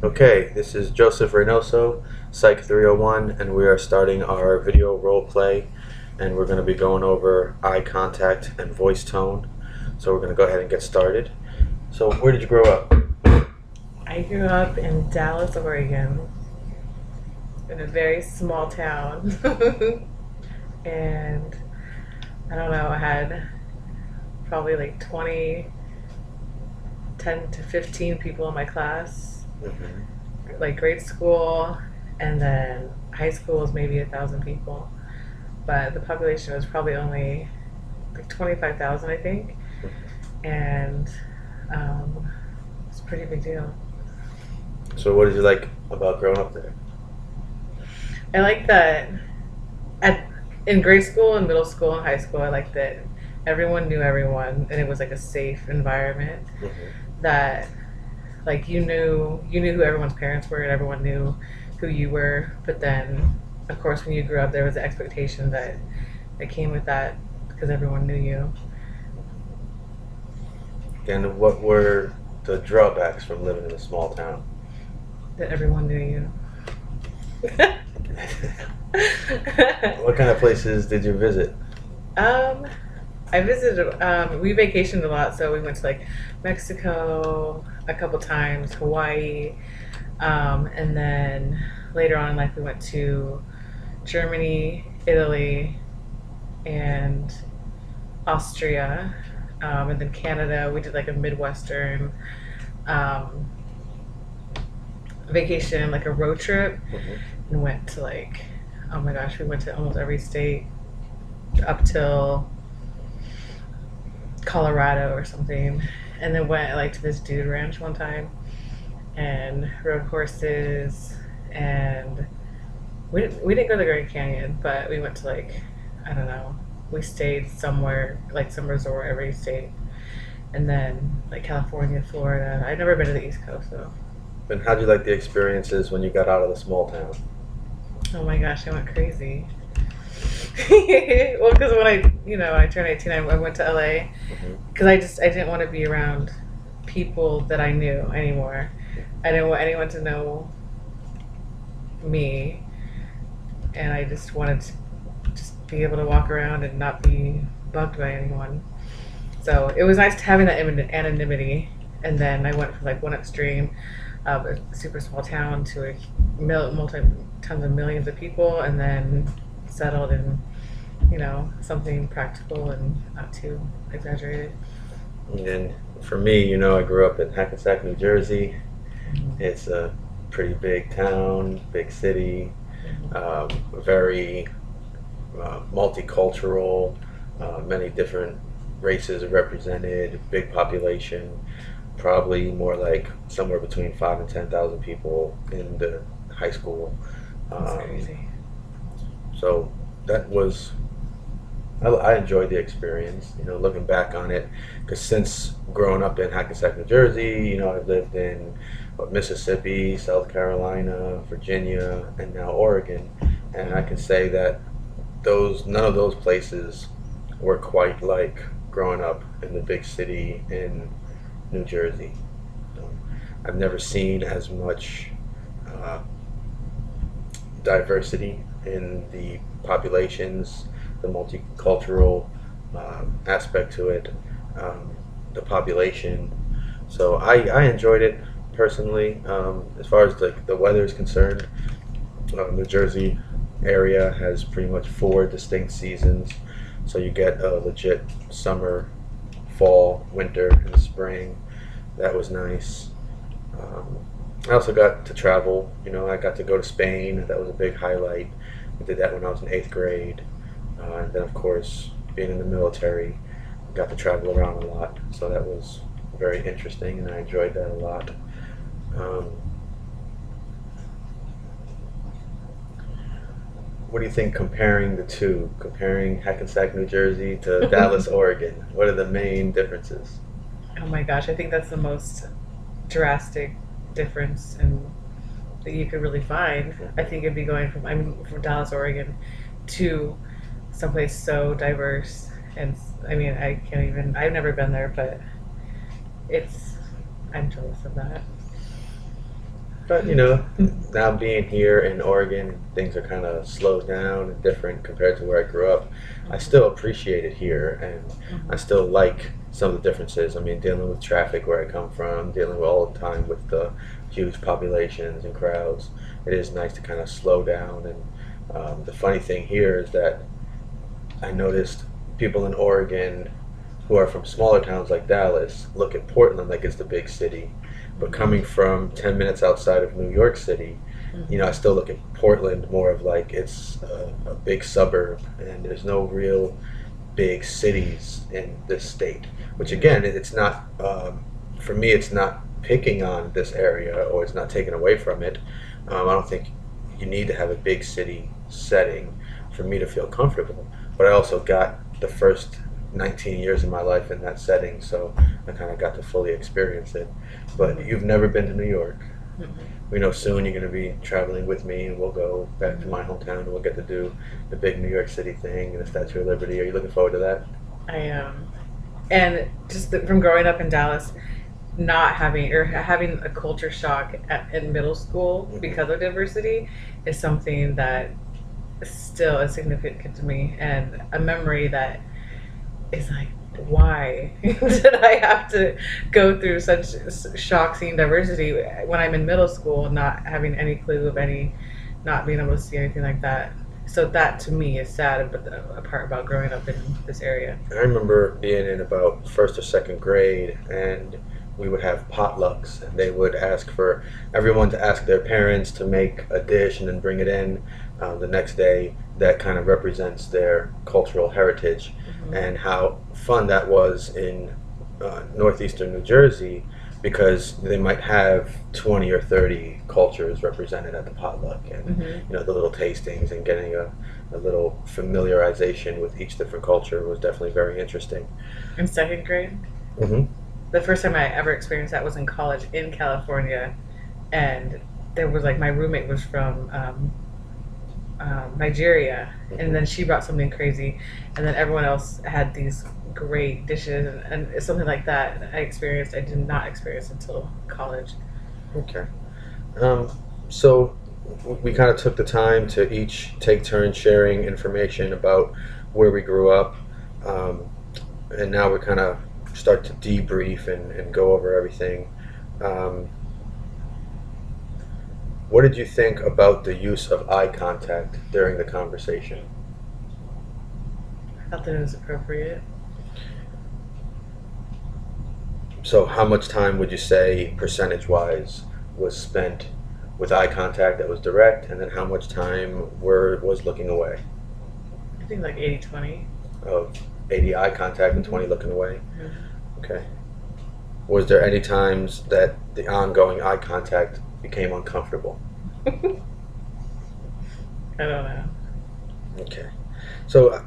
Okay, this is Joseph Reynoso, Psych 301, and we are starting our video role play. And we're going to be going over eye contact and voice tone. So we're going to go ahead and get started. So, where did you grow up? I grew up in Dallas, Oregon, in a very small town. And I don't know, I had probably like 20, 10 to 15 people in my class, like grade school, and then high school was maybe 1,000 people. But the population was probably only like 25,000, I think. And it's a pretty big deal. So, what did you like about growing up there? I like that at in grade school and middle school and high school. I liked that everyone knew everyone, and it was like a safe environment. That like you knew who everyone's parents were, and everyone knew who you were. But then, of course, when you grew up, there was the expectation that came with that because everyone knew you. And what were the drawbacks from living in a small town? That everyone knew you. What kind of places did you visit? um, I visited. We vacationed a lot, so we went to like Mexico a couple times, Hawaii, and then later on in life we went to Germany, Italy, and Austria, and then Canada. We did like a Midwestern um, vacation, like a road trip, and went to like, oh my gosh, we went to almost every state up till Colorado or something, and then went like to this dude ranch one time and rode horses, and we didn't go to the Grand Canyon, but we went to like, I don't know, we stayed somewhere like some resort every state, and then like California, Florida. I've never been to the East Coast though. And how did you like the experiences when you got out of the small town? Oh my gosh, I went crazy. Well, because when I turned 18, I went to LA because I didn't want to be around people that I knew anymore. I didn't want anyone to know me, and I just wanted to just be able to walk around and not be bugged by anyone. So it was nice having that anonymity. And then I went from like one extreme of a super small town to a multi tons of millions of people, and then settled in something practical and not too exaggerated. And for me, I grew up in Hackensack, New Jersey. It's a pretty big town, big city, very multicultural, many different races are represented, big population, probably more like somewhere between 5 and 10,000 people in the high school. That's crazy. So that was, I enjoyed the experience, looking back on it, because since growing up in Hackensack, New Jersey, I've lived in Mississippi, South Carolina, Virginia, and now Oregon, and I can say that none of those places were quite like growing up in the big city in New Jersey. I've never seen as much diversity in the populations, the multicultural aspect to it, the population. So I enjoyed it personally. As far as the weather is concerned, New Jersey area has pretty much 4 distinct seasons. So you get a legit summer, fall, winter, and spring. That was nice. I also got to travel. I got to go to Spain. That was a big highlight. I did that when I was in 8th grade. And then, of course, being in the military, I got to travel around a lot. So that was very interesting, and I enjoyed that a lot. What do you think comparing the two, comparing Hackensack, New Jersey to Dallas, Oregon? What are the main differences? Oh my gosh, I think that's the most drastic difference that you could really find. I think it'd be going from Dallas, Oregon, to someplace so diverse. And I mean, I can't even. I've never been there, but I'm jealous of that. But now being here in Oregon, things are kind of slowed down and different compared to where I grew up. I still appreciate it here, and I still like some of the differences. I mean, dealing with traffic where I come from, dealing with all the time with the huge populations and crowds, it is nice to kind of slow down. And the funny thing here is that I noticed people in Oregon who are from smaller towns like Dallas look at Portland like it's the big city. But coming from 10 minutes outside of New York City, I still look at Portland more of like it's a big suburb, and there's no real big cities in this state. Which again, it's not, for me, it's not picking on this area, or it's not taken away from it. I don't think you need to have a big city setting for me to feel comfortable. But I also got the first 19 years of my life in that setting, so I kind of got to fully experience it. But you've never been to New York. We know soon you're going to be traveling with me, and we'll go back to my hometown, and we'll get to do the big New York City thing and the Statue of Liberty. Are you looking forward to that? I am. And just from growing up in Dallas, not having or having a culture shock in middle school because of diversity is something that still is significant to me, and a memory that is like, why did I have to go through such shock seeing diversity when I'm in middle school, not having any clue of any, not being able to see anything like that. So that to me is sad, but a part about growing up in this area. I remember being in about first or second grade, and we would have potlucks, and they would ask for everyone to ask their parents to make a dish and then bring it in the next day that kind of represents their cultural heritage. And how fun that was in northeastern New Jersey, because they might have 20 or 30 cultures represented at the potluck, and the little tastings and getting a little familiarization with each different culture was definitely very interesting. In second grade? The first time I ever experienced that was in college in California, and there was like, my roommate was from Nigeria, and then she brought something crazy, and then everyone else had these great dishes, and it's something like that I experienced. I did not experience until college. Okay. So we kind of took the time to each take turns sharing information about where we grew up, and now we kind of start to debrief and go over everything. What did you think about the use of eye contact during the conversation? I thought that it was appropriate. So how much time would you say, percentage-wise, was spent with eye contact that was direct, and then how much time was looking away? I think like 80-20. Of 80 eye contact and 20 looking away? Okay. Was there any times that the ongoing eye contact became uncomfortable? I don't know. Okay. So,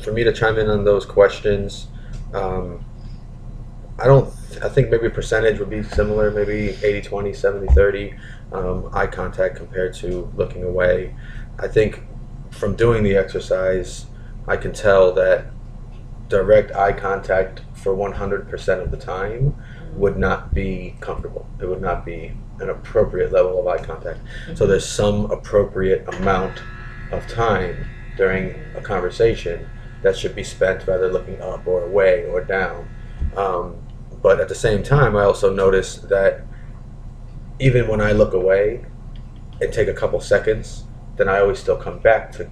for me to chime in on those questions, I think maybe percentage would be similar, maybe 80-20, 70-30 eye contact compared to looking away. I think from doing the exercise, I can tell that direct eye contact for 100% of the time would not be comfortable. It would not be an appropriate level of eye contact. So there's some appropriate amount of time during a conversation that should be spent rather looking up or away or down. But at the same time, I also notice that even when I look away and take a couple seconds, then I always still come back to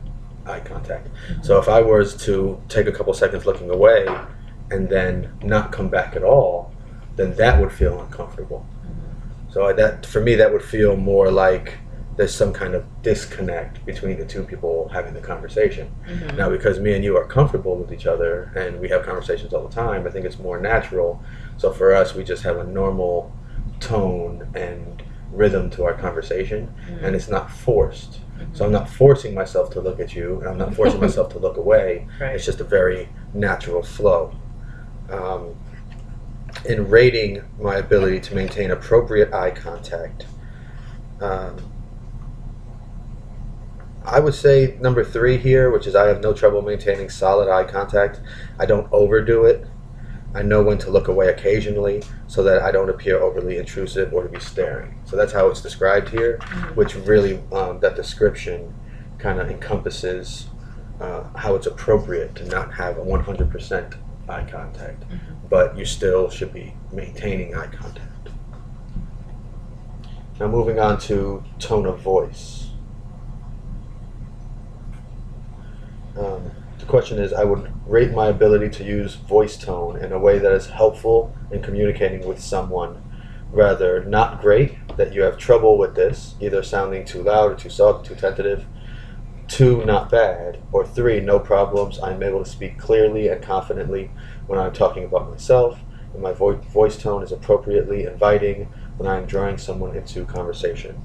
eye contact. So if I was to take a couple seconds looking away and then not come back at all, then that would feel uncomfortable. So that, for me, that would feel more like there's some kind of disconnect between the two people having the conversation. Now, because me and you are comfortable with each other and we have conversations all the time, I think it's more natural. So for us, we just have a normal tone and rhythm to our conversation, and it's not forced. So I'm not forcing myself to look at you, and I'm not forcing myself to look away. Right. It's just a very natural flow. In rating my ability to maintain appropriate eye contact, I would say number 3 here, which is I have no trouble maintaining solid eye contact. I don't overdo it. I know when to look away occasionally so that I don't appear overly intrusive or to be staring. So that's how it's described here, which really, that description kind of encompasses how it's appropriate to not have a 100% eye contact, but you still should be maintaining eye contact. Now moving on to tone of voice. The question is, I would rate my ability to use voice tone in a way that is helpful in communicating with someone. Rather, not great, that you have trouble with this, either sounding too loud or too soft, too tentative. 2, not bad. Or 3, no problems. I'm able to speak clearly and confidently when I'm talking about myself, and my voice tone is appropriately inviting when I'm drawing someone into conversation.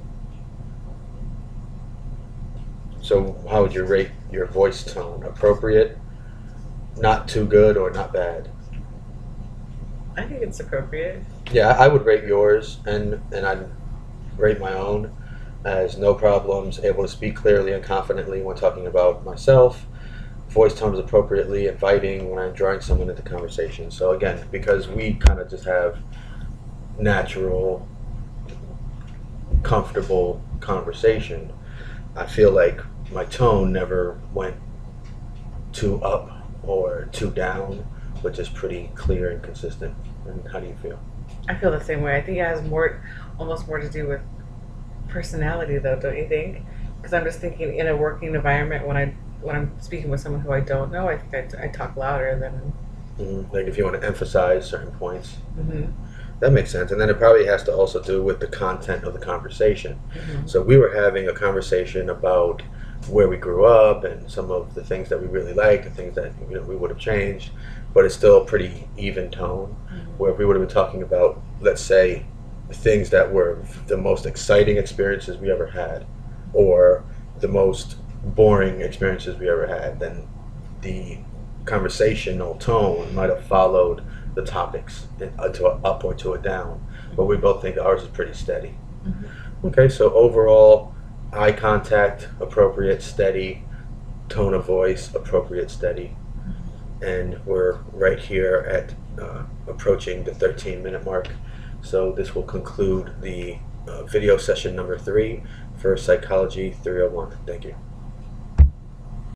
So how would you rate your voice tone? Appropriate, not too good, or not bad? I think it's appropriate. Yeah, I would rate yours, and I'd rate my own as no problems, able to speak clearly and confidently when talking about myself. Voice tone is appropriately inviting when I'm drawing someone into conversation. So again, because we kind of just have natural, comfortable conversation, I feel like my tone never went too up or too down, but just pretty clear and consistent. And how do you feel? I feel the same way. I think it has almost more to do with personality, though, don't you think? Because I'm just thinking, in a working environment, when I'm speaking with someone who I don't know, I think I talk louder than. Like if you want to emphasize certain points. Mm-hmm. That makes sense. And then it probably has to also do with the content of the conversation. So we were having a conversation about where we grew up and some of the things that we really liked, the things that we would have changed, but it's still a pretty even tone. Where if we would have been talking about, let's say, things that were the most exciting experiences we ever had, or the most boring experiences we ever had, then the conversational tone might have followed the topics to an up or to a down, but we both think ours is pretty steady. Okay, so overall, eye contact, appropriate, steady, tone of voice, appropriate, steady, and we're right here at approaching the 13-minute mark. So this will conclude the video session number 3 for Psychology 301. Thank you.